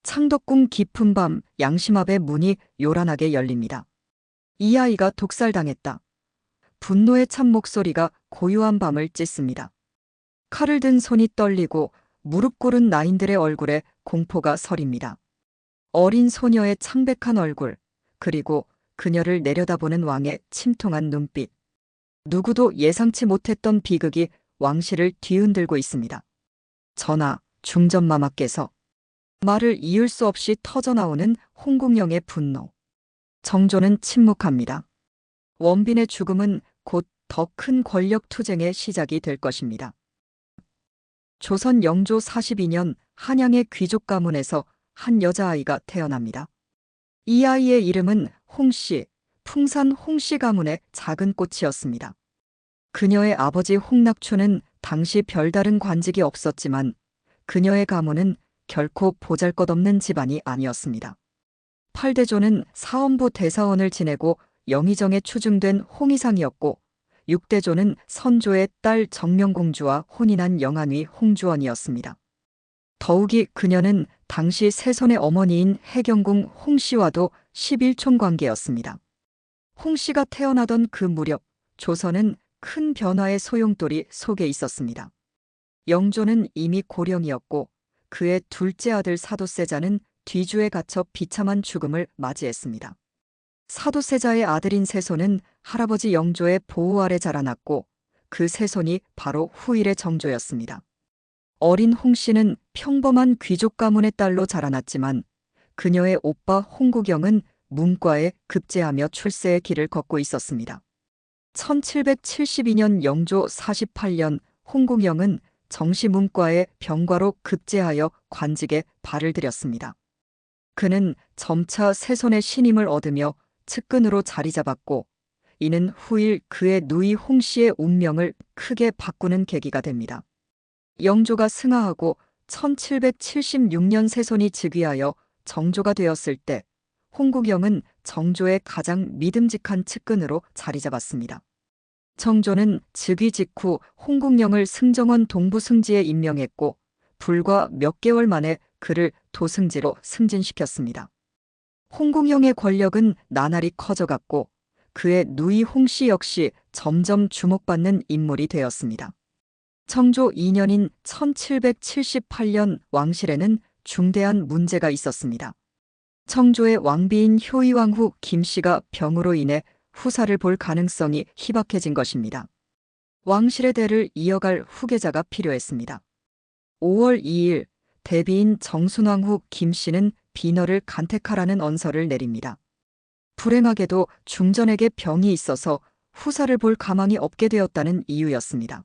창덕궁 깊은 밤 양심 앞에 문이 요란하게 열립니다. 이 아이가 독살당했다. 분노에 찬 목소리가 고요한 밤을 찢습니다. 칼을 든 손이 떨리고 무릎 꿇은 나인들의 얼굴에 공포가 서립니다. 어린 소녀의 창백한 얼굴, 그리고 그녀를 내려다보는 왕의 침통한 눈빛. 누구도 예상치 못했던 비극이 왕실을 뒤흔들고 있습니다. 전하, 중전마마께서. 말을 이을 수 없이 터져나오는 홍국영의 분노. 정조는 침묵합니다. 원빈의 죽음은 곧 더 큰 권력 투쟁의 시작이 될 것입니다. 조선 영조 42년 한양의 귀족 가문에서 한 여자아이가 태어납니다. 이 아이의 이름은 홍씨, 풍산 홍씨 가문의 작은 꽃이었습니다. 그녀의 아버지 홍낙추는 당시 별다른 관직이 없었지만 그녀의 가문은 결코 보잘것없는 집안이 아니었습니다. 8대조는 사원부 대사원을 지내고 영의정에 추중된 홍의상이었고 6대조는 선조의 딸 정명공주와 혼인한 영안위 홍주원이었습니다. 더욱이 그녀는 당시 세손의 어머니인 해경궁 홍씨와도 11촌 관계였습니다. 홍씨가 태어나던 그 무렵 조선은 큰 변화의 소용돌이 속에 있었습니다. 영조는 이미 고령이었고 그의 둘째 아들 사도세자는 뒤주에 갇혀 비참한 죽음을 맞이했습니다. 사도세자의 아들인 세손은 할아버지 영조의 보호 아래 자라났고 그 세손이 바로 후일의 정조였습니다. 어린 홍씨는 평범한 귀족 가문의 딸로 자라났지만 그녀의 오빠 홍국영은 문과에 급제하며 출세의 길을 걷고 있었습니다. 1772년 영조 48년 홍국영은 정시문과에 병과로 급제하여 관직에 발을 들였습니다. 그는 점차 세손의 신임을 얻으며 측근으로 자리 잡았고 이는 후일 그의 누이 홍씨의 운명을 크게 바꾸는 계기가 됩니다. 영조가 승하하고 1776년 세손이 즉위하여 정조가 되었을 때 홍국영은 정조의 가장 믿음직한 측근으로 자리 잡았습니다. 정조는 즉위 직후 홍국영을 승정원 동부승지에 임명했고 불과 몇 개월 만에 그를 도승지로 승진시켰습니다. 홍국영의 권력은 나날이 커져갔고 그의 누이 홍씨 역시 점점 주목받는 인물이 되었습니다. 정조 2년인 1778년 왕실에는 중대한 문제가 있었습니다. 정조의 왕비인 효의왕 후 김씨가 병으로 인해 후사를 볼 가능성이 희박해진 것입니다. 왕실의 대를 이어갈 후계자가 필요했습니다. 5월 2일 대비인 정순왕 후 김씨는 비너를 간택하라는 언서를 내립니다. 불행하게도 중전에게 병이 있어서 후사를 볼 가망이 없게 되었다는 이유였습니다.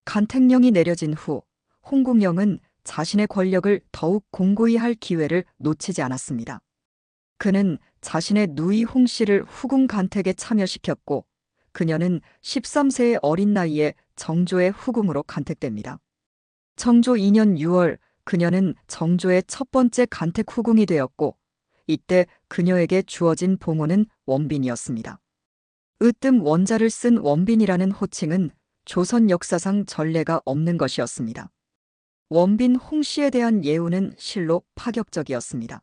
간택령이 내려진 후 홍국영은 자신의 권력을 더욱 공고히 할 기회를 놓치지 않았습니다. 그는 자신의 누이 홍씨를 후궁 간택에 참여시켰고 그녀는 13세의 어린 나이에 정조의 후궁으로 간택됩니다. 정조 2년 6월 그녀는 정조의 첫 번째 간택 후궁이 되었고 이때 그녀에게 주어진 봉호는 원빈이었습니다. 으뜸 원자를 쓴 원빈이라는 호칭은 조선 역사상 전례가 없는 것이었습니다. 원빈 홍씨에 대한 예우는 실로 파격적이었습니다.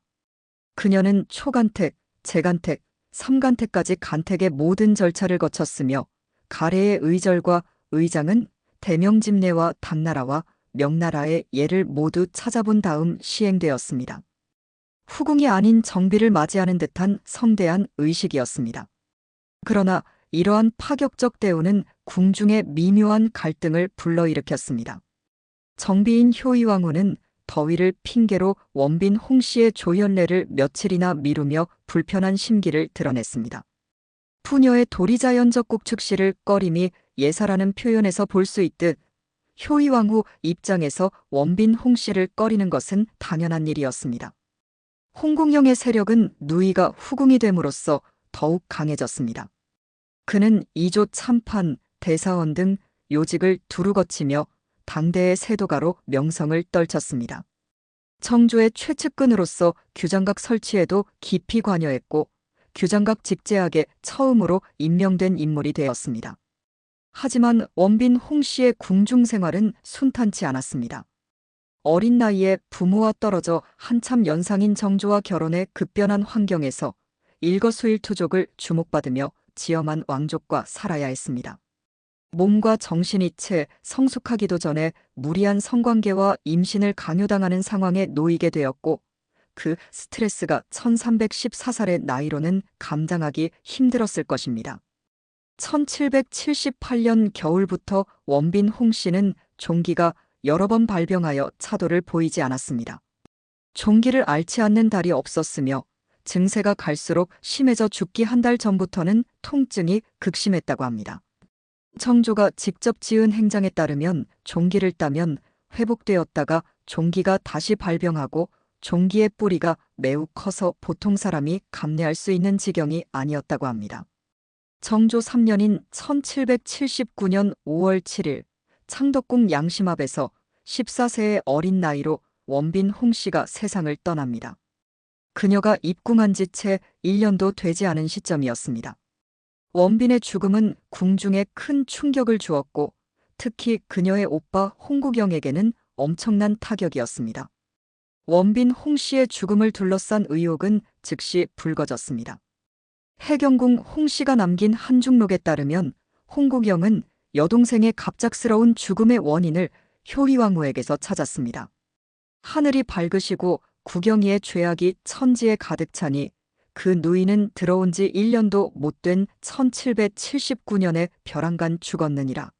그녀는 초간택, 재간택, 삼간택까지 간택의 모든 절차를 거쳤으며 가래의 의절과 의장은 대명집내와 당나라와 명나라의 예를 모두 찾아본 다음 시행되었습니다. 후궁이 아닌 정비를 맞이하는 듯한 성대한 의식이었습니다. 그러나 이러한 파격적 대우는 궁중의 미묘한 갈등을 불러일으켰습니다. 정비인 효의왕후는 더위를 핑계로 원빈 홍씨의 조연례를 며칠이나 미루며 불편한 심기를 드러냈습니다. 부녀의 도리자연적 곡축시를 꺼림이 예사라는 표현에서 볼 수 있듯 효의왕후 입장에서 원빈 홍씨를 꺼리는 것은 당연한 일이었습니다. 홍국영의 세력은 누이가 후궁이 됨으로써 더욱 강해졌습니다. 그는 이조 참판, 대사원 등 요직을 두루 거치며 당대의 세도가로 명성을 떨쳤습니다. 정조의 최측근으로서 규장각 설치에도 깊이 관여했고 규장각 직제학에 처음으로 임명된 인물이 되었습니다. 하지만 원빈 홍씨의 궁중 생활은 순탄치 않았습니다. 어린 나이에 부모와 떨어져 한참 연상인 정조와 결혼해 급변한 환경에서 일거수일투족을 주목받으며 지엄한 왕족과 살아야 했습니다. 몸과 정신이 채 성숙하기도 전에 무리한 성관계와 임신을 강요당하는 상황에 놓이게 되었고, 그 스트레스가 1314살의 나이로는 감당하기 힘들었을 것입니다. 1778년 겨울부터 원빈 홍씨는 종기가 여러 번 발병하여 차도를 보이지 않았습니다. 종기를 앓지 않는 달이 없었으며 증세가 갈수록 심해져 죽기 한 달 전부터는 통증이 극심했다고 합니다. 정조가 직접 지은 행장에 따르면 종기를 따면 회복되었다가 종기가 다시 발병하고 종기의 뿌리가 매우 커서 보통 사람이 감내할 수 있는 지경이 아니었다고 합니다. 정조 3년인 1779년 5월 7일 창덕궁 양심앞에서 14세의 어린 나이로 원빈 홍씨가 세상을 떠납니다. 그녀가 입궁한 지 채 1년도 되지 않은 시점이었습니다. 원빈의 죽음은 궁중에 큰 충격을 주었고 특히 그녀의 오빠 홍국영에게는 엄청난 타격이었습니다. 원빈 홍씨의 죽음을 둘러싼 의혹은 즉시 불거졌습니다. 해경궁 홍씨가 남긴 한중록에 따르면 홍국영은 여동생의 갑작스러운 죽음의 원인을 효희왕후에게서 찾았습니다. 하늘이 밝으시고 구경이의 죄악이 천지에 가득 차니 그 누이는 들어온 지 1년도 못된 1779년에 벼랑간 죽었느니라.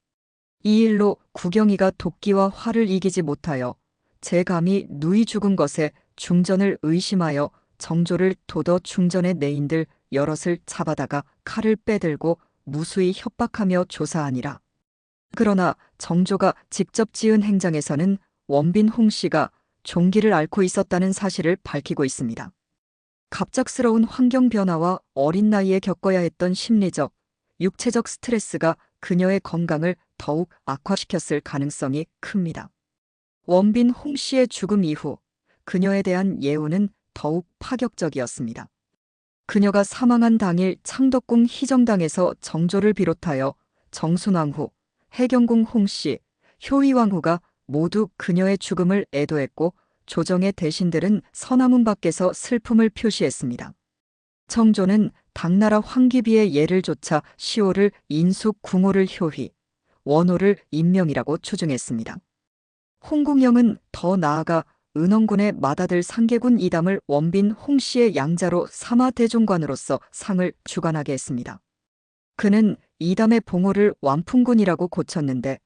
이 일로 구경이가 도끼와 활을 이기지 못하여 제 감히 누이 죽은 것에 중전을 의심하여 정조를 돋워 중전의 내인들 여럿을 잡아다가 칼을 빼들고 무수히 협박하며 조사하니라. 그러나 정조가 직접 지은 행장에서는 원빈 홍씨가 종기를 앓고 있었다는 사실을 밝히고 있습니다. 갑작스러운 환경 변화와 어린 나이에 겪어야 했던 심리적, 육체적 스트레스가 그녀의 건강을 더욱 악화시켰을 가능성이 큽니다. 원빈 홍씨의 죽음 이후 그녀에 대한 예우는 더욱 파격적이었습니다. 그녀가 사망한 당일 창덕궁 희정당에서 정조를 비롯하여 정순왕후, 해경궁 홍씨, 효희왕후가 모두 그녀의 죽음을 애도했고 조정의 대신들은 서남문 밖에서 슬픔을 표시했습니다. 정조는 당나라 황귀비의 예를 조차 시호를 인숙, 궁호를 효희, 원호를 인명이라고 추증했습니다. 홍국영은 더 나아가 은원군의 맏아들 상계군 이담을 원빈 홍씨의 양자로 사마대종관으로서 상을 주관하게 했습니다. 그는 이담의 봉호를 완풍군이라고 고쳤는데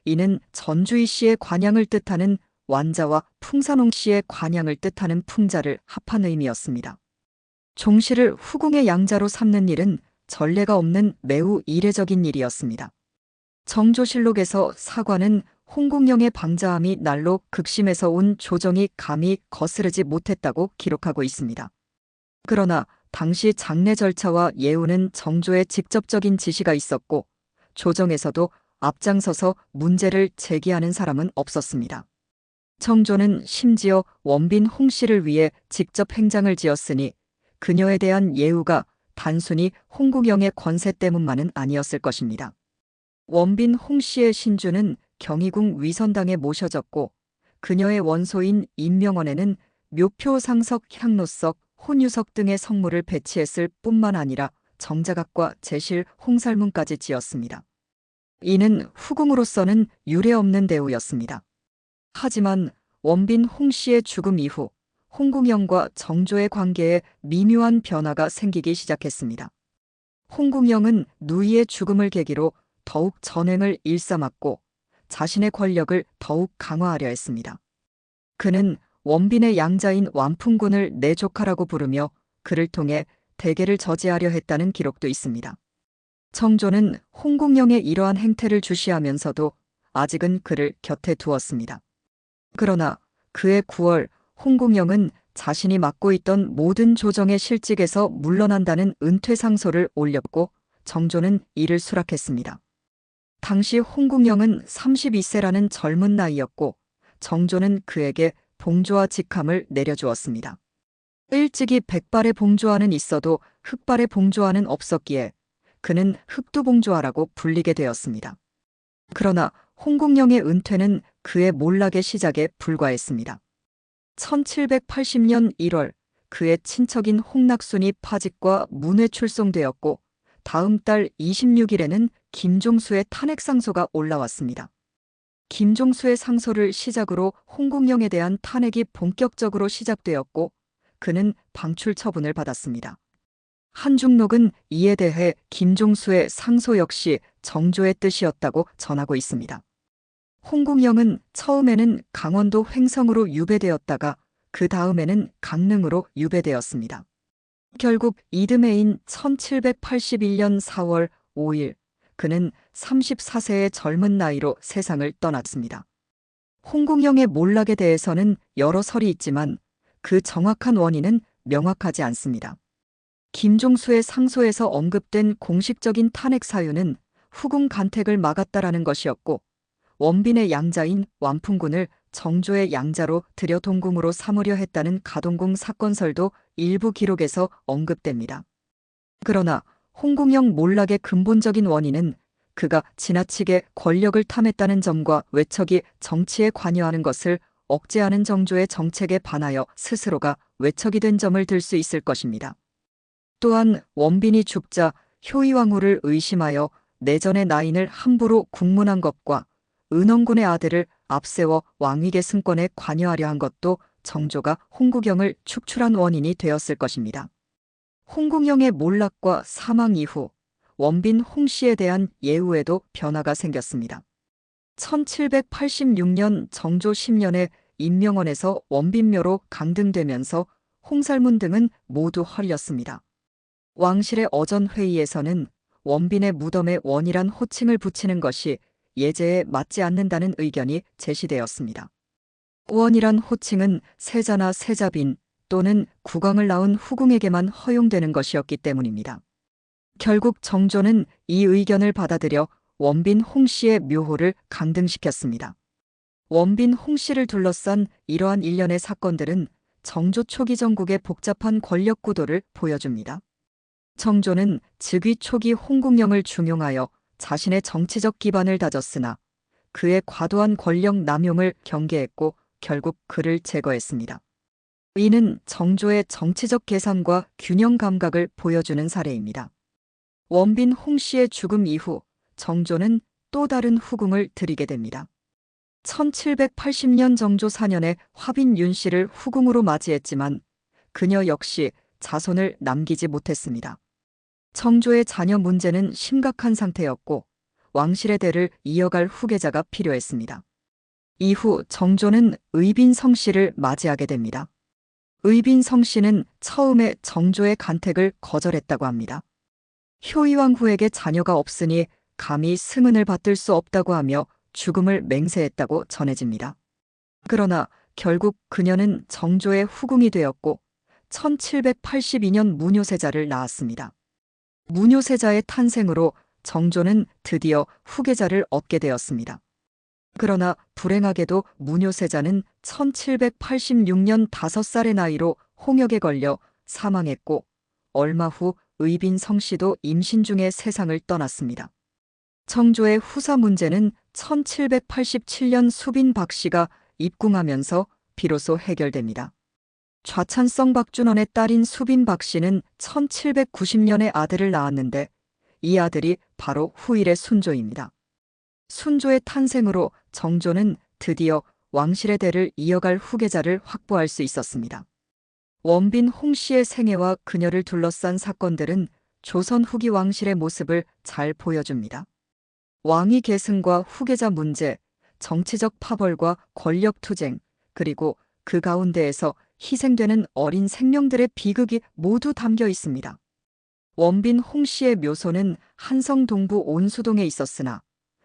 이는 전주희 씨의 관양을 뜻하는 완자와 풍산홍 씨의 관양을 뜻하는 풍자를 합한 의미였습니다. 종씨를 후궁의 양자로 삼는 일은 전례가 없는 매우 이례적인 일이었습니다. 정조실록에서 사관은 홍국영의 방자함이 날로 극심해서 온 조정이 감히 거스르지 못했다고 기록하고 있습니다. 그러나 당시 장례 절차와 예우는 정조의 직접적인 지시가 있었고 조정에서도 앞장서서 문제를 제기하는 사람은 없었습니다. 정조는 심지어 원빈 홍씨를 위해 직접 행장을 지었으니 그녀에 대한 예우가 단순히 홍국영의 권세 때문만은 아니었을 것입니다. 원빈 홍씨의 신주는 경희궁 위선당에 모셔졌고 그녀의 원소인 임명원에는 묘표 상석, 향로석, 혼유석 등의 성물을 배치했을 뿐만 아니라 정자각과 제실, 홍살문까지 지었습니다. 이는 후궁으로서는 유례없는 대우였습니다. 하지만 원빈 홍씨의 죽음 이후 홍국영과 정조의 관계에 미묘한 변화가 생기기 시작했습니다. 홍국영은 누이의 죽음을 계기로 더욱 전횡을 일삼았고 자신의 권력을 더욱 강화하려 했습니다. 그는 원빈의 양자인 완풍군을 내 조카라고 부르며 그를 통해 대계를 저지하려 했다는 기록도 있습니다. 정조는 홍국영의 이러한 행태를 주시하면서도 아직은 그를 곁에 두었습니다. 그러나 그해 9월 홍국영은 자신이 맡고 있던 모든 조정의 실직에서 물러난다는 은퇴 상소를 올렸고 정조는 이를 수락했습니다. 당시 홍국영은 32세라는 젊은 나이였고 정조는 그에게 봉조와 직함을 내려주었습니다. 일찍이 백발의 봉조와는 있어도 흑발의 봉조와는 없었기에 그는 흑두봉조와라고 불리게 되었습니다. 그러나 홍국영의 은퇴는 그의 몰락의 시작에 불과했습니다. 1780년 1월 그의 친척인 홍낙순이 파직과 문회 출송되었고 다음 달 26일에는 김종수의 탄핵 상소가 올라왔습니다. 김종수의 상소를 시작으로 홍국영에 대한 탄핵이 본격적으로 시작되었고 그는 방출 처분을 받았습니다. 한중록은 이에 대해 김종수의 상소 역시 정조의 뜻이었다고 전하고 있습니다. 홍국영은 처음에는 강원도 횡성으로 유배되었다가 그 다음에는 강릉으로 유배되었습니다. 결국 이듬해인 1781년 4월 5일 그는 34세의 젊은 나이로 세상을 떠났습니다. 홍국영의 몰락에 대해서는 여러 설이 있지만 그 정확한 원인은 명확하지 않습니다. 김종수의 상소에서 언급된 공식적인 탄핵 사유는 후궁 간택을 막았다라는 것이었고 원빈의 양자인 완풍군을 정조의 양자로 들여 동궁으로 삼으려 했다는 가동궁 사건설도 일부 기록에서 언급됩니다. 그러나 홍국영 몰락의 근본적인 원인은 그가 지나치게 권력을 탐했다는 점과 외척이 정치에 관여하는 것을 억제하는 정조의 정책에 반하여 스스로가 외척이 된 점을 들 수 있을 것입니다. 또한 원빈이 죽자 효의왕후를 의심하여 내전의 나인을 함부로 국문한 것과 은원군의 아들을 앞세워 왕위계 승권에 관여하려 한 것도 정조가 홍국영을 축출한 원인이 되었을 것입니다. 홍국영의 몰락과 사망 이후 원빈 홍씨에 대한 예우에도 변화가 생겼습니다. 1786년 정조 10년에 인명원에서 원빈묘로 강등되면서 홍살문 등은 모두 헐렸습니다. 왕실의 어전 회의에서는 원빈의 무덤에 원이란 호칭을 붙이는 것이 예제에 맞지 않는다는 의견이 제시되었습니다. 원이란 호칭은 세자나 세자빈 또는 국왕을 낳은 후궁에게만 허용되는 것이었기 때문입니다. 결국 정조는 이 의견을 받아들여 원빈 홍씨의 묘호를 강등시켰습니다. 원빈 홍씨를 둘러싼 이러한 일련의 사건들은 정조 초기 전국의 복잡한 권력 구도를 보여줍니다. 정조는 즉위 초기 홍국영을 중용하여 자신의 정치적 기반을 다졌으나 그의 과도한 권력 남용을 경계했고 결국 그를 제거했습니다. 이는 정조의 정치적 계산과 균형 감각을 보여주는 사례입니다. 원빈 홍씨의 죽음 이후 정조는 또 다른 후궁을 들이게 됩니다. 1780년 정조 4년에 화빈 윤씨를 후궁으로 맞이했지만 그녀 역시 자손을 남기지 못했습니다. 정조의 자녀 문제는 심각한 상태였고 왕실의 대를 이어갈 후계자가 필요했습니다. 이후 정조는 의빈성 씨를 맞이하게 됩니다. 의빈성 씨는 처음에 정조의 간택을 거절했다고 합니다. 효의왕후에게 자녀가 없으니 감히 승은을 받들 수 없다고 하며 죽음을 맹세했다고 전해집니다. 그러나 결국 그녀는 정조의 후궁이 되었고 1782년 무뇨세자를 낳았습니다. 무뇨세자의 탄생으로 정조는 드디어 후계자를 얻게 되었습니다. 그러나 불행하게도 무뇨세자는 1786년 5살의 나이로 홍역에 걸려 사망했고 얼마 후 의빈성 씨도 임신 중에 세상을 떠났습니다. 정조의 후사 문제는 1787년 수빈 박 씨가 입궁하면서 비로소 해결됩니다. 좌찬성 박준원의 딸인 수빈 박 씨는 1790년에 아들을 낳았는데 이 아들이 바로 후일의 순조입니다. 순조의 탄생으로 정조는 드디어 왕실의 대를 이어갈 후계자를 확보할 수 있었습니다. 원빈 홍씨의 생애와 그녀를 둘러싼 사건들은 조선 후기 왕실의 모습을 잘 보여줍니다. 왕위 계승과 후계자 문제, 정치적 파벌과 권력 투쟁, 그리고 그 가운데에서 희생되는 어린 생명들의 비극이 모두 담겨 있습니다. 원빈 홍씨의 묘소는 한성 동부 온수동에 있었으나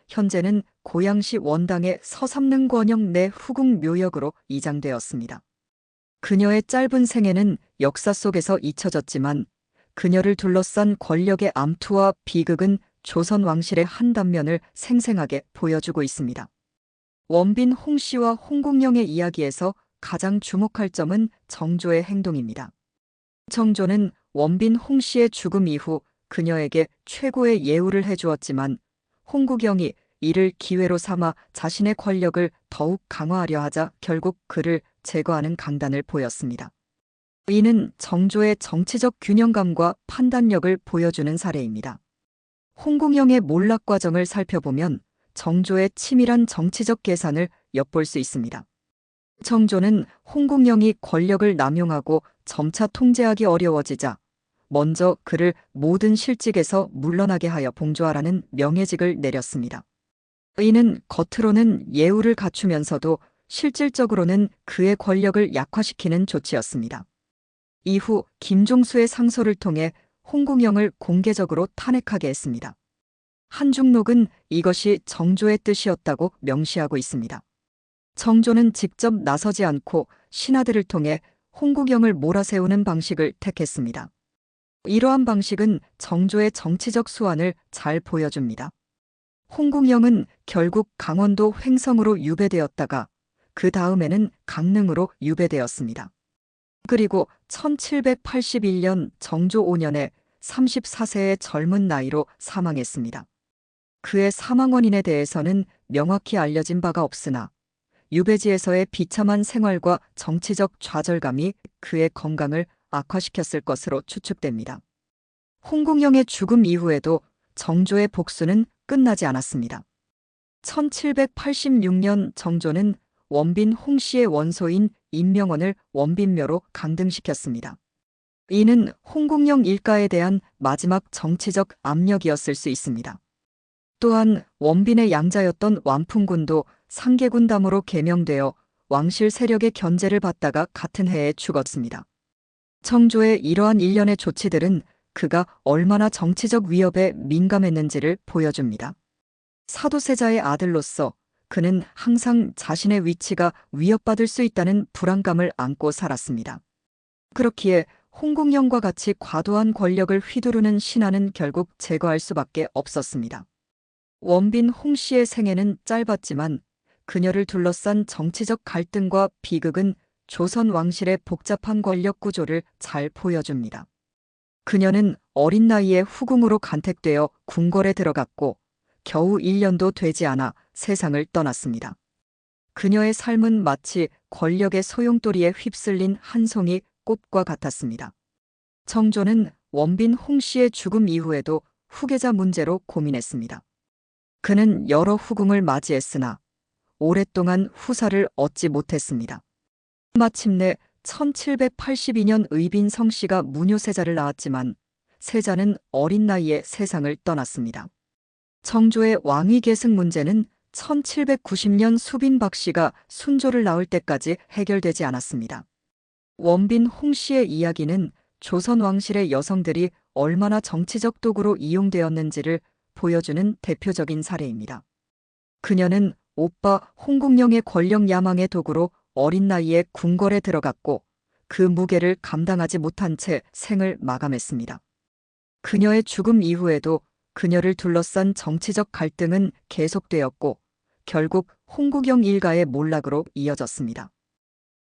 현재는 고양시 원당의 서삼릉 권영 내 후궁 묘역으로 이장되었습니다. 그녀의 짧은 생애는 역사 속에서 잊혀졌지만 그녀를 둘러싼 권력의 암투와 비극은 조선 왕실의 한 단면을 생생하게 보여주고 있습니다. 원빈 홍씨와 홍국영의 이야기에서 가장 주목할 점은 정조의 행동입니다. 정조는 원빈 홍씨의 죽음 이후 그녀에게 최고의 예우를 해주었지만 홍국영이 이를 기회로 삼아 자신의 권력을 더욱 강화하려 하자 결국 그를 제거하는 강단을 보였습니다. 이는 정조의 정치적 균형감과 판단력을 보여주는 사례입니다. 홍공영의 몰락 과정을 살펴보면 정조의 치밀한 정치적 계산을 엿볼 수 있습니다. 정조는 홍공영이 권력을 남용하고 점차 통제하기 어려워지자 먼저 그를 모든 실직에서 물러나게 하여 봉조하라는 명예직을 내렸습니다. 이는 겉으로는 예우를 갖추면서도 실질적으로는 그의 권력을 약화시키는 조치였습니다. 이후 김종수의 상소를 통해 홍공영을 공개적으로 탄핵하게 했습니다. 한중록은 이것이 정조의 뜻이었다고 명시하고 있습니다. 정조는 직접 나서지 않고 신하들을 통해 홍국영을 몰아세우는 방식을 택했습니다. 이러한 방식은 정조의 정치적 수완을 잘 보여줍니다. 홍국영은 결국 강원도 횡성으로 유배되었다가 그 다음에는 강릉으로 유배되었습니다. 그리고 1781년 정조 5년에 34세의 젊은 나이로 사망했습니다. 그의 사망 원인에 대해서는 명확히 알려진 바가 없으나 유배지에서의 비참한 생활과 정치적 좌절감이 그의 건강을 악화시켰을 것으로 추측됩니다. 홍공영의 죽음 이후에도 정조의 복수는 끝나지 않았습니다. 1786년 정조는 원빈 홍씨의 원소인 임명원을 원빈묘로 강등시켰습니다. 이는 홍공영 일가에 대한 마지막 정치적 압력이었을 수 있습니다. 또한 원빈의 양자였던 완풍군도 상계군담으로 개명되어 왕실 세력의 견제를 받다가 같은 해에 죽었습니다. 정조의 이러한 일련의 조치들은 그가 얼마나 정치적 위협에 민감했는지를 보여줍니다. 사도세자의 아들로서 그는 항상 자신의 위치가 위협받을 수 있다는 불안감을 안고 살았습니다. 그렇기에 홍공영과 같이 과도한 권력을 휘두르는 신하는 결국 제거할 수밖에 없었습니다. 원빈 홍씨의 생애는 짧았지만 그녀를 둘러싼 정치적 갈등과 비극은 조선 왕실의 복잡한 권력 구조를 잘 보여줍니다. 그녀는 어린 나이에 후궁으로 간택되어 궁궐에 들어갔고 겨우 1년도 되지 않아 세상을 떠났습니다. 그녀의 삶은 마치 권력의 소용돌이에 휩쓸린 한 송이 꽃과 같았습니다. 정조는 원빈 홍씨의 죽음 이후에도 후계자 문제로 고민했습니다. 그는 여러 후궁을 맞이했으나 오랫동안 후사를 얻지 못했습니다. 마침내 1782년 의빈성 씨가 무뇨세자를 낳았지만 세자는 어린 나이에 세상을 떠났습니다. 정조의 왕위 계승 문제는 1790년 수빈박 씨가 순조를 낳을 때까지 해결되지 않았습니다. 원빈 홍씨의 이야기는 조선 왕실의 여성들이 얼마나 정치적 도구로 이용되었는지를 보여주는 대표적인 사례입니다. 그녀는 오빠 홍국영의 권력 야망의 도구로 어린 나이에 궁궐에 들어갔고 그 무게를 감당하지 못한 채 생을 마감했습니다. 그녀의 죽음 이후에도 그녀를 둘러싼 정치적 갈등은 계속되었고 결국 홍국영 일가의 몰락으로 이어졌습니다.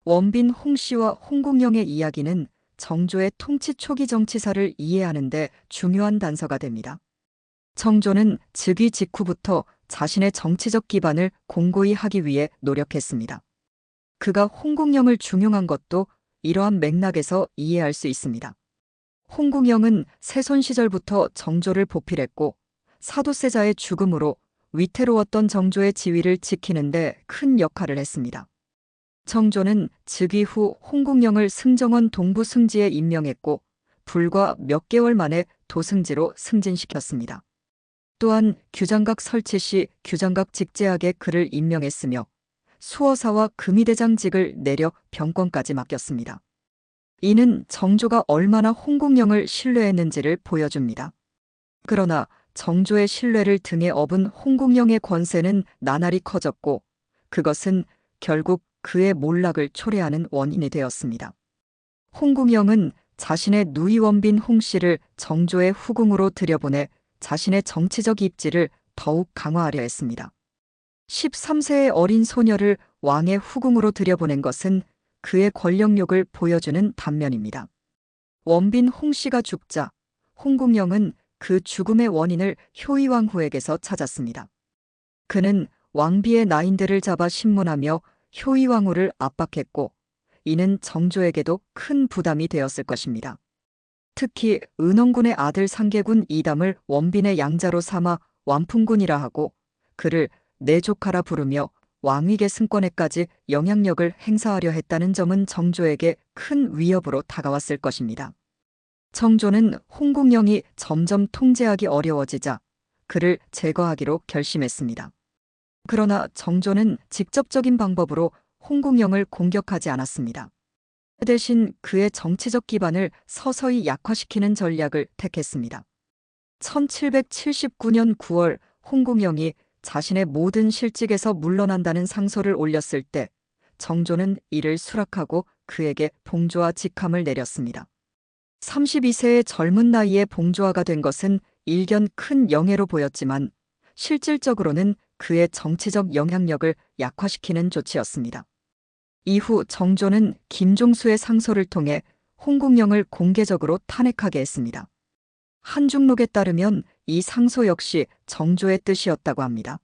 원빈 홍씨와 홍국영의 이야기는 정조의 통치 초기 정치사를 이해하는 데 중요한 단서가 됩니다. 정조는 즉위 직후부터 자신의 정치적 기반을 공고히 하기 위해 노력했습니다. 그가 홍국영을 중용한 것도 이러한 맥락에서 이해할 수 있습니다. 홍국영은 세손 시절부터 정조를 보필했고 사도세자의 죽음으로 위태로웠던 정조의 지위를 지키는 데 큰 역할을 했습니다. 정조는 즉위 후 홍국영을 승정원 동부 승지에 임명했고 불과 몇 개월 만에 도승지로 승진시켰습니다. 또한 규장각 설치 시 규장각 직제학에 그를 임명했으며 수어사와 금의대장직을 내려 병권까지 맡겼습니다. 이는 정조가 얼마나 홍국영을 신뢰했는지를 보여줍니다. 그러나 정조의 신뢰를 등에 업은 홍국영의 권세는 나날이 커졌고 그것은 결국 그의 몰락을 초래하는 원인이 되었습니다. 홍국영은 자신의 누이 원빈 홍씨를 정조의 후궁으로 들여보내 자신의 정치적 입지를 더욱 강화하려 했습니다. 13세의 어린 소녀를 왕의 후궁으로 들여보낸 것은 그의 권력욕을 보여주는 단면입니다. 원빈 홍씨가 죽자 홍국영은 그 죽음의 원인을 효의왕후에게서 찾았습니다. 그는 왕비의 나인들을 잡아 신문하며 효의왕후를 압박했고 이는 정조에게도 큰 부담이 되었을 것입니다. 특히 은원군의 아들 상계군 이담을 원빈의 양자로 삼아 완풍군이라 하고 그를 내 조카라 부르며 왕위계 승권에까지 영향력을 행사하려 했다는 점은 정조에게 큰 위협으로 다가왔을 것입니다. 정조는 홍국영이 점점 통제하기 어려워지자 그를 제거하기로 결심했습니다. 그러나 정조는 직접적인 방법으로 홍국영을 공격하지 않았습니다. 대신 그의 정치적 기반을 서서히 약화시키는 전략을 택했습니다. 1779년 9월 홍국영이 자신의 모든 실직에서 물러난다는 상소를 올렸을 때 정조는 이를 수락하고 그에게 봉조와 직함을 내렸습니다. 32세의 젊은 나이에 봉조화가 된 것은 일견 큰 영예로 보였지만 실질적으로는 그의 정치적 영향력을 약화시키는 조치였습니다. 이후 정조는 김종수의 상소를 통해 홍국영을 공개적으로 탄핵하게 했습니다. 한중록에 따르면 이 상소 역시 정조의 뜻이었다고 합니다.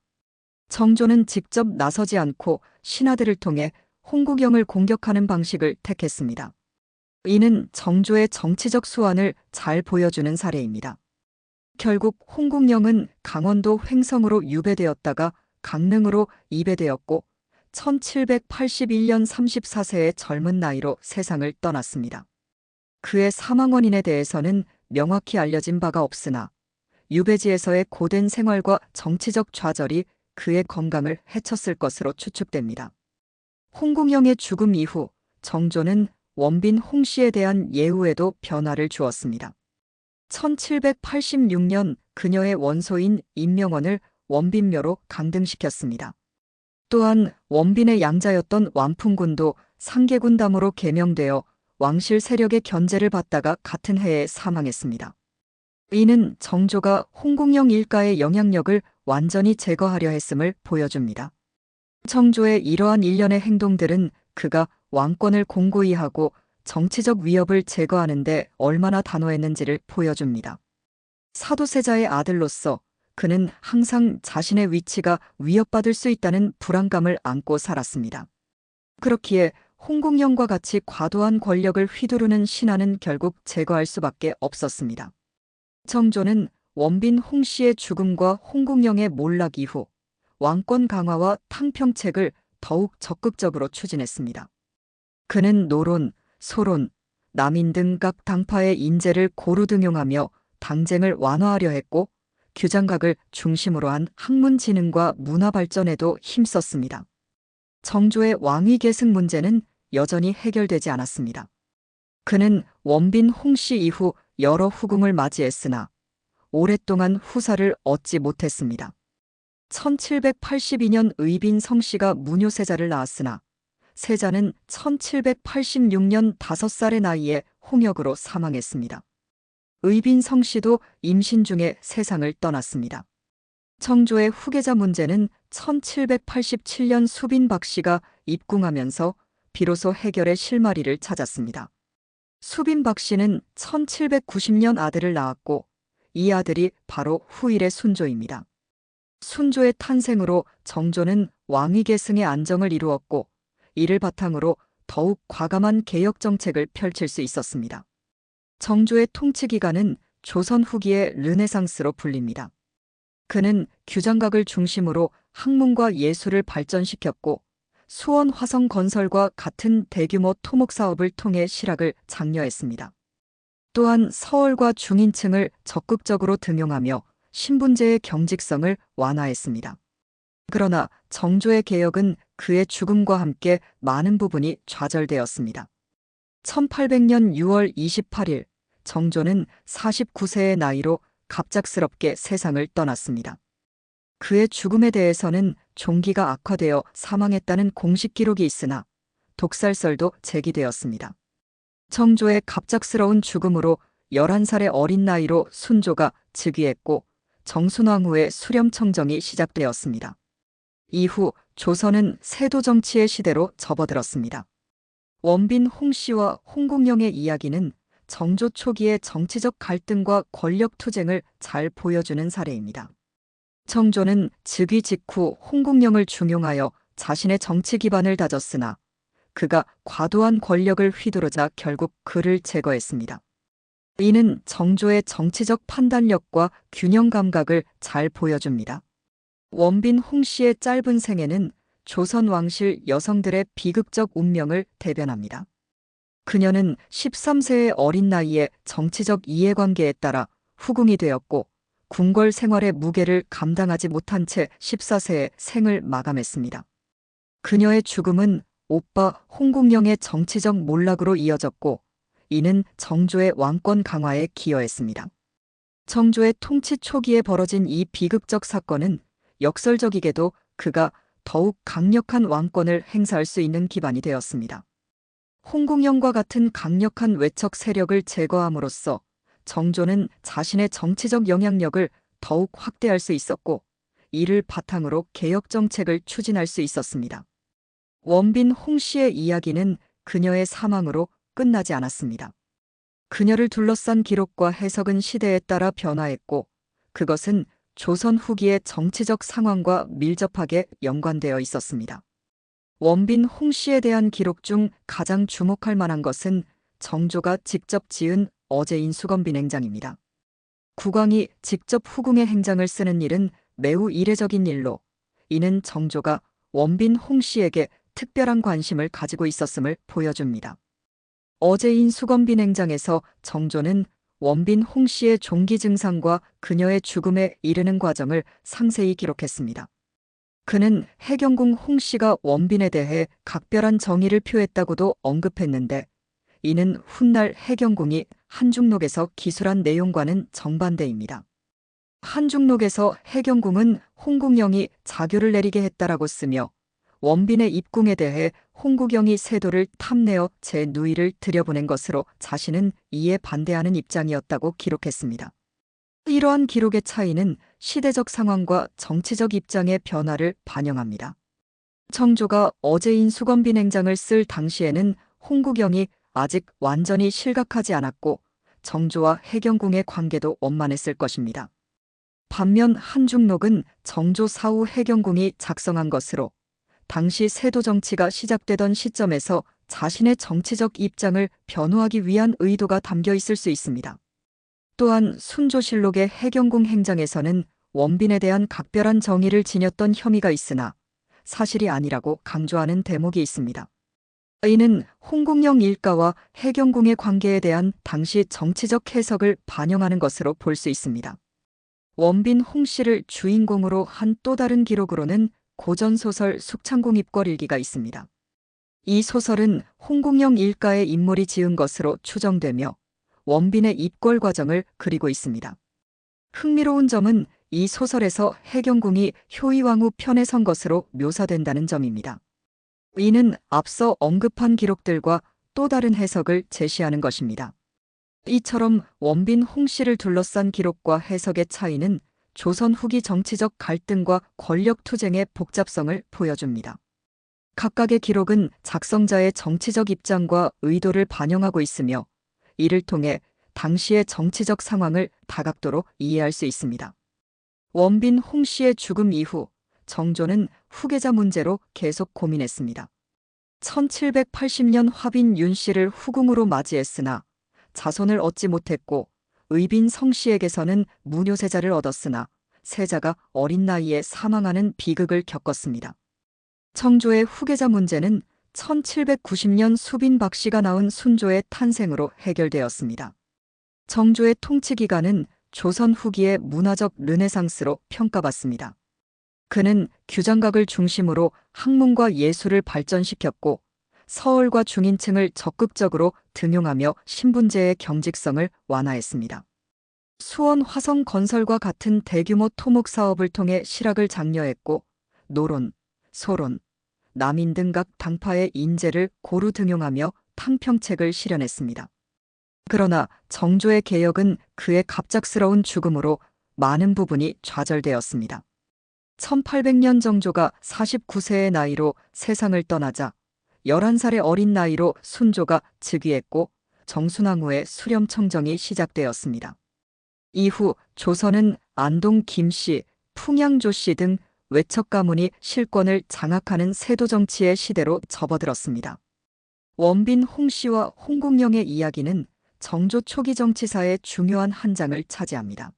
정조는 직접 나서지 않고 신하들을 통해 홍국영을 공격하는 방식을 택했습니다. 이는 정조의 정치적 수완을 잘 보여주는 사례입니다. 결국 홍국영은 강원도 횡성으로 유배되었다가 강릉으로 이배되었고 1781년 34세의 젊은 나이로 세상을 떠났습니다. 그의 사망 원인에 대해서는 명확히 알려진 바가 없으나 유배지에서의 고된 생활과 정치적 좌절이 그의 건강을 해쳤을 것으로 추측됩니다. 홍국영의 죽음 이후 정조는 원빈 홍씨에 대한 예우에도 변화를 주었습니다. 1786년 그녀의 원소인 임명원을 원빈묘로 강등시켰습니다. 또한 원빈의 양자였던 완풍군도 상계군담으로 개명되어 왕실 세력의 견제를 받다가 같은 해에 사망했습니다. 이는 정조가 홍국영 일가의 영향력을 완전히 제거하려 했음을 보여줍니다. 정조의 이러한 일련의 행동들은 그가 왕권을 공고히 하고 정치적 위협을 제거하는 데 얼마나 단호했는지를 보여줍니다. 사도세자의 아들로서 그는 항상 자신의 위치가 위협받을 수 있다는 불안감을 안고 살았습니다. 그렇기에 홍국영과 같이 과도한 권력을 휘두르는 신하는 결국 제거할 수밖에 없었습니다. 정조는 원빈 홍씨의 죽음과 홍국영의 몰락 이후 왕권 강화와 탕평책을 더욱 적극적으로 추진했습니다. 그는 노론, 소론, 남인 등 각 당파의 인재를 고루 등용하며 당쟁을 완화하려 했고 규장각을 중심으로 한 학문 진흥과 문화 발전에도 힘썼습니다. 정조의 왕위 계승 문제는 여전히 해결되지 않았습니다. 그는 원빈 홍씨 이후 여러 후궁을 맞이했으나 오랫동안 후사를 얻지 못했습니다. 1782년 의빈 성씨가 무뇨세자를 낳았으나 세자는 1786년 5살의 나이에 홍역으로 사망했습니다. 의빈 성씨도 임신 중에 세상을 떠났습니다. 정조의 후계자 문제는 1787년 수빈 박씨가 입궁하면서 비로소 해결의 실마리를 찾았습니다. 수빈 박씨는 1790년 아들을 낳았고 이 아들이 바로 후일의 순조입니다. 순조의 탄생으로 정조는 왕위 계승의 안정을 이루었고 이를 바탕으로 더욱 과감한 개혁 정책을 펼칠 수 있었습니다. 정조의 통치 기간은 조선 후기의 르네상스로 불립니다. 그는 규장각을 중심으로 학문과 예술을 발전시켰고 수원 화성 건설과 같은 대규모 토목 사업을 통해 실학을 장려했습니다. 또한 서얼과 중인층을 적극적으로 등용하며 신분제의 경직성을 완화했습니다. 그러나 정조의 개혁은 그의 죽음과 함께 많은 부분이 좌절되었습니다. 1800년 6월 28일 정조는 49세의 나이로 갑작스럽게 세상을 떠났습니다. 그의 죽음에 대해서는 종기가 악화되어 사망했다는 공식 기록이 있으나 독살설도 제기되었습니다. 정조의 갑작스러운 죽음으로 11살의 어린 나이로 순조가 즉위했고 정순왕 후의 수렴청정이 시작되었습니다. 이후 조선은 세도 정치의 시대로 접어들었습니다. 원빈 홍씨와 홍국영의 이야기는 정조 초기의 정치적 갈등과 권력 투쟁을 잘 보여주는 사례입니다. 정조는 즉위 직후 홍국영을 중용하여 자신의 정치 기반을 다졌으나 그가 과도한 권력을 휘두르자 결국 그를 제거했습니다. 이는 정조의 정치적 판단력과 균형 감각을 잘 보여줍니다. 원빈 홍씨의 짧은 생애는 조선 왕실 여성들의 비극적 운명을 대변합니다. 그녀는 13세의 어린 나이에 정치적 이해관계에 따라 후궁이 되었고 궁궐 생활의 무게를 감당하지 못한 채 14세에 생을 마감했습니다. 그녀의 죽음은 오빠 홍국영의 정치적 몰락으로 이어졌고 이는 정조의 왕권 강화에 기여했습니다. 정조의 통치 초기에 벌어진 이 비극적 사건은 역설적이게도 그가 더욱 강력한 왕권을 행사할 수 있는 기반이 되었습니다. 홍국영과 같은 강력한 외척 세력을 제거함으로써 정조는 자신의 정치적 영향력을 더욱 확대할 수 있었고 이를 바탕으로 개혁 정책을 추진할 수 있었습니다. 원빈 홍씨의 이야기는 그녀의 사망으로 끝나지 않았습니다. 그녀를 둘러싼 기록과 해석은 시대에 따라 변화했고 그것은 조선 후기의 정치적 상황과 밀접하게 연관되어 있었습니다. 원빈 홍씨에 대한 기록 중 가장 주목할 만한 것은 정조가 직접 지은 어제인 수건비냉장입니다. 국왕이 직접 후궁의 행장을 쓰는 일은 매우 이례적인 일로 이는 정조가 원빈 홍씨에게 특별한 관심을 가지고 있었음을 보여줍니다. 어제인 수건비냉장에서 정조는 원빈 홍씨의 종기 증상과 그녀의 죽음에 이르는 과정을 상세히 기록했습니다. 그는 해경궁 홍씨가 원빈에 대해 각별한 정의를 표했다고도 언급했는데 이는 훗날 해경궁이 한중록에서 기술한 내용과는 정반대입니다. 한중록에서 해경궁은 홍국영이 자교를 내리게 했다라고 쓰며 원빈의 입궁에 대해 홍국영이 세도를 탐내어 제 누이를 들여보낸 것으로 자신은 이에 반대하는 입장이었다고 기록했습니다. 이러한 기록의 차이는 시대적 상황과 정치적 입장의 변화를 반영합니다. 정조가 어제인 수건비냉장을 쓸 당시에는 홍국영이 아직 완전히 실각하지 않았고 정조와 해경궁의 관계도 원만했을 것입니다. 반면 한중록은 정조 사후 해경궁이 작성한 것으로 당시 세도 정치가 시작되던 시점에서 자신의 정치적 입장을 변호하기 위한 의도가 담겨 있을 수 있습니다. 또한 순조실록의 해경궁 행장에서는 원빈에 대한 각별한 정의를 지녔던 혐의가 있으나 사실이 아니라고 강조하는 대목이 있습니다. 이는 홍국영 일가와 해경궁의 관계에 대한 당시 정치적 해석을 반영하는 것으로 볼 수 있습니다. 원빈 홍씨를 주인공으로 한 또 다른 기록으로는 고전소설 숙창궁 입궐일기가 있습니다. 이 소설은 홍국영 일가의 인물이 지은 것으로 추정되며 원빈의 입궐 과정을 그리고 있습니다. 흥미로운 점은 이 소설에서 해경궁이 효의왕후 편에 선 것으로 묘사된다는 점입니다. 이는 앞서 언급한 기록들과 또 다른 해석을 제시하는 것입니다. 이처럼 원빈 홍씨를 둘러싼 기록과 해석의 차이는 조선 후기 정치적 갈등과 권력 투쟁의 복잡성을 보여줍니다. 각각의 기록은 작성자의 정치적 입장과 의도를 반영하고 있으며 이를 통해 당시의 정치적 상황을 다각도로 이해할 수 있습니다. 원빈 홍씨의 죽음 이후 정조는 후계자 문제로 계속 고민했습니다. 1780년 화빈 윤씨를 후궁으로 맞이했으나 자손을 얻지 못했고 의빈 성씨에게서는 무뇨세자를 얻었으나 세자가 어린 나이에 사망하는 비극을 겪었습니다. 정조의 후계자 문제는 1790년 수빈 박씨가 낳은 순조의 탄생으로 해결되었습니다. 정조의 통치 기간은 조선 후기의 문화적 르네상스로 평가받습니다. 그는 규장각을 중심으로 학문과 예술을 발전시켰고 서울과 중인층을 적극적으로 등용하며 신분제의 경직성을 완화했습니다. 수원 화성 건설과 같은 대규모 토목 사업을 통해 실학을 장려했고 노론, 소론, 남인 등 각 당파의 인재를 고루 등용하며 탕평책을 실현했습니다. 그러나 정조의 개혁은 그의 갑작스러운 죽음으로 많은 부분이 좌절되었습니다. 1800년 정조가 49세의 나이로 세상을 떠나자 11살의 어린 나이로 순조가 즉위했고 정순왕후의 수렴청정이 시작되었습니다. 이후 조선은 안동 김씨, 풍양조씨 등 외척 가문이 실권을 장악하는 세도 정치의 시대로 접어들었습니다. 원빈 홍씨와 홍국영의 이야기는 정조 초기 정치사의 중요한 한 장을 차지합니다.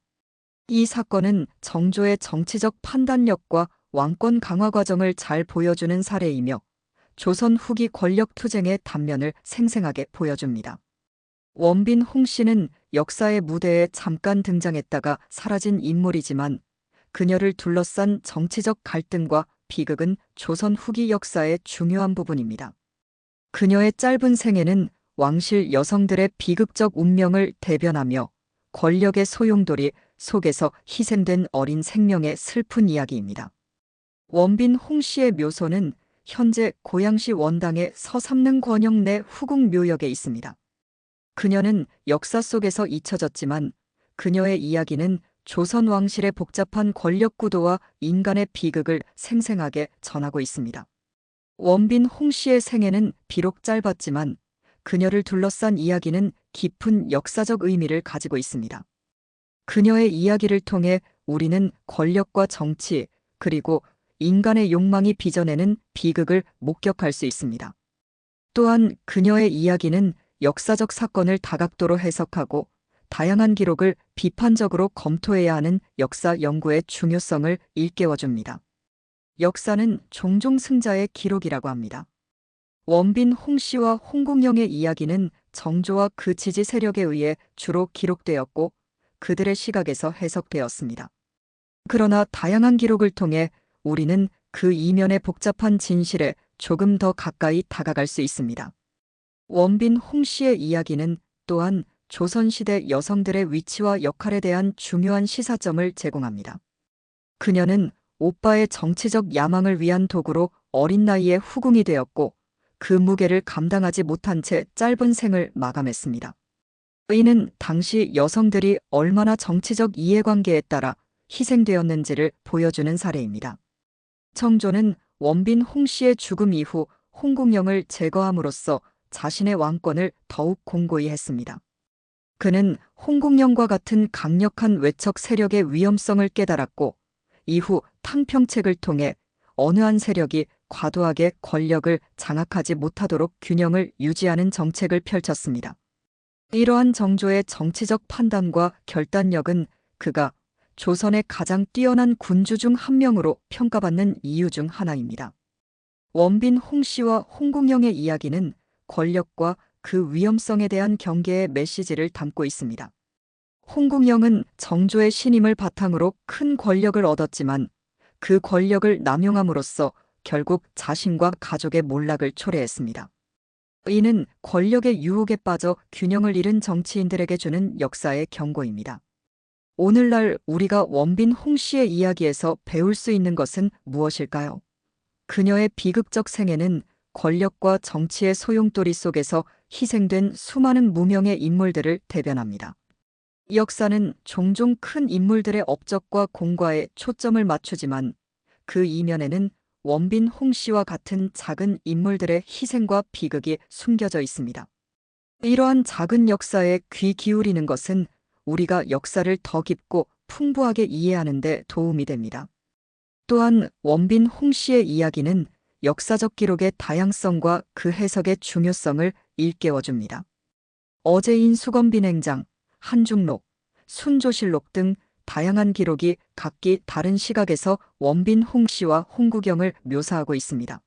이 사건은 정조의 정치적 판단력과 왕권 강화 과정을 잘 보여주는 사례이며 조선 후기 권력 투쟁의 단면을 생생하게 보여줍니다. 원빈 홍씨는 역사의 무대에 잠깐 등장했다가 사라진 인물이지만 그녀를 둘러싼 정치적 갈등과 비극은 조선 후기 역사의 중요한 부분입니다. 그녀의 짧은 생애는 왕실 여성들의 비극적 운명을 대변하며 권력의 소용돌이 속에서 희생된 어린 생명의 슬픈 이야기입니다. 원빈 홍씨의 묘소는 현재 고양시 원당의 서삼릉 권영 내 후궁묘역에 있습니다. 그녀는 역사 속에서 잊혀졌지만 그녀의 이야기는 조선 왕실의 복잡한 권력 구도와 인간의 비극을 생생하게 전하고 있습니다. 원빈 홍씨의 생애는 비록 짧았지만 그녀를 둘러싼 이야기는 깊은 역사적 의미를 가지고 있습니다. 그녀의 이야기를 통해 우리는 권력과 정치, 그리고 인간의 욕망이 빚어내는 비극을 목격할 수 있습니다. 또한 그녀의 이야기는 역사적 사건을 다각도로 해석하고 다양한 기록을 비판적으로 검토해야 하는 역사 연구의 중요성을 일깨워줍니다. 역사는 종종 승자의 기록이라고 합니다. 원빈 홍씨와 홍국영의 이야기는 정조와 그 지지 세력에 의해 주로 기록되었고 그들의 시각에서 해석되었습니다. 그러나 다양한 기록을 통해 우리는 그 이면의 복잡한 진실에 조금 더 가까이 다가갈 수 있습니다. 원빈 홍씨의 이야기는 또한 조선시대 여성들의 위치와 역할에 대한 중요한 시사점을 제공합니다. 그녀는 오빠의 정치적 야망을 위한 도구로 어린 나이에 후궁이 되었고 그 무게를 감당하지 못한 채 짧은 생을 마감했습니다. 이는 당시 여성들이 얼마나 정치적 이해관계에 따라 희생되었는지를 보여주는 사례입니다. 정조는 원빈 홍씨의 죽음 이후 홍국영을 제거함으로써 자신의 왕권을 더욱 공고히 했습니다. 그는 홍국영과 같은 강력한 외척 세력의 위험성을 깨달았고 이후 탕평책을 통해 어느 한 세력이 과도하게 권력을 장악하지 못하도록 균형을 유지하는 정책을 펼쳤습니다. 이러한 정조의 정치적 판단과 결단력은 그가 조선의 가장 뛰어난 군주 중 한 명으로 평가받는 이유 중 하나입니다. 원빈 홍씨와 홍국영의 이야기는 권력과 그 위험성에 대한 경계의 메시지를 담고 있습니다. 홍국영은 정조의 신임을 바탕으로 큰 권력을 얻었지만 그 권력을 남용함으로써 결국 자신과 가족의 몰락을 초래했습니다. 이는 권력의 유혹에 빠져 균형을 잃은 정치인들에게 주는 역사의 경고입니다. 오늘날 우리가 원빈 홍씨의 이야기에서 배울 수 있는 것은 무엇일까요? 그녀의 비극적 생애는 권력과 정치의 소용돌이 속에서 희생된 수많은 무명의 인물들을 대변합니다. 역사는 종종 큰 인물들의 업적과 공과에 초점을 맞추지만 그 이면에는 원빈 홍씨와 같은 작은 인물들의 희생과 비극이 숨겨져 있습니다. 이러한 작은 역사에 귀 기울이는 것은 우리가 역사를 더 깊고 풍부하게 이해하는 데 도움이 됩니다. 또한 원빈 홍씨의 이야기는 역사적 기록의 다양성과 그 해석의 중요성을 일깨워줍니다. 어제인 수건비냉장, 한중록, 순조실록 등 다양한 기록이 각기 다른 시각에서 원빈 홍씨와 홍국영을 묘사하고 있습니다.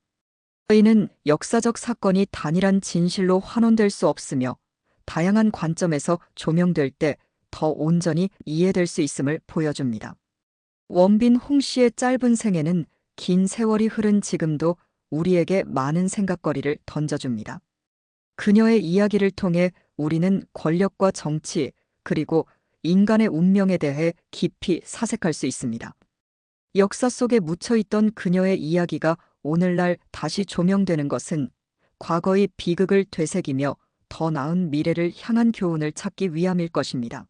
이는 역사적 사건이 단일한 진실로 환원될 수 없으며 다양한 관점에서 조명될 때 더 온전히 이해될 수 있음을 보여줍니다. 원빈 홍씨의 짧은 생애는 긴 세월이 흐른 지금도 우리에게 많은 생각거리를 던져줍니다. 그녀의 이야기를 통해 우리는 권력과 정치, 그리고 인간의 운명에 대해 깊이 사색할 수 있습니다. 역사 속에 묻혀있던 그녀의 이야기가 오늘날 다시 조명되는 것은 과거의 비극을 되새기며 더 나은 미래를 향한 교훈을 찾기 위함일 것입니다.